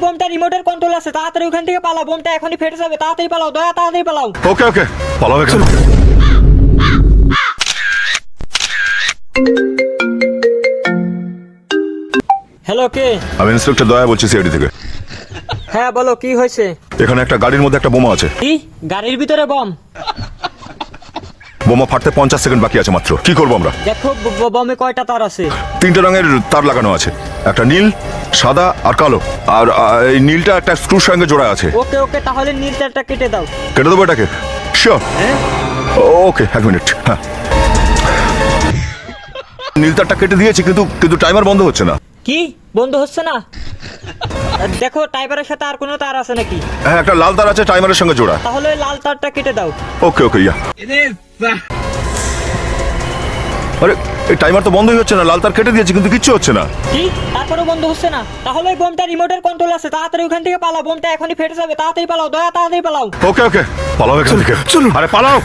বোমটা রিমোটের control আছে, তাড়াতাড়ি ওখান থেকে পালাও, বোমটা এখনই ফেটে যাবে, তাড়াতাড়ি পালাও, দয়া তাড়াতাড়ি পালাও। ওকে ওকে, পালাও এখান থেকে। হ্যালো, কে? আমি ইন্সপেক্টর দয়া বলছি সিআইডি থেকে। হ্যাঁ বলো, কি হয়েছে? এখানে একটা গাড়ির মধ্যে একটা বোমা আছে। কি? গাড়ির ভিতরে বম? বোমা ফাটতে 50 সেকেন্ড বাকি আছে মাত্র। কি করবো আমরা? দেখো বমে কয়টা তার আছে? 3টে রঙের তার লাগানো আছে, একটা নীল, সাদা আর কালো। আর এই নীলটা একটা স্ক্রুর সঙ্গে জোড়া আছে। ওকে ওকে, তাহলে নীল তারটা কেটে দাও। কেটে দেবো এটাকে? শিওর। ওকে, এক মিনিট। হ্যাঁ, নীল তারটা কেটে দিয়েছি, কিন্তু টাইমার বন্ধ হচ্ছে না। কি বন্ধ হচ্ছে না? দেখো টাইমারের সাথে আর কোনো তার আছে নাকি? হ্যাঁ, একটা লাল তার আছে টাইমারের সঙ্গে জোড়া। তাহলে ওই লাল তারটা কেটে দাও। ওকে ওকে, ইয়া। আরে এই টাইমার তো বন্ধই হচ্ছে না, লাল তার কেটে দিয়েছি কিন্তু কিচ্ছু হচ্ছে না। কি? তারপরেও বন্ধ হচ্ছে না? তাহলে ওই বোমটা রিমোটের কন্ট্রোল আছে, তাড়াতাড়ি ওখান থেকে পালাও, বোমটা এখনই ফেটে যাবে, তাড়াতাড়ি পালাও, দয়া তাড়াতাড়ি পালাও। ওকে ওকে, পালাও এখান থেকে। আরে পালাও।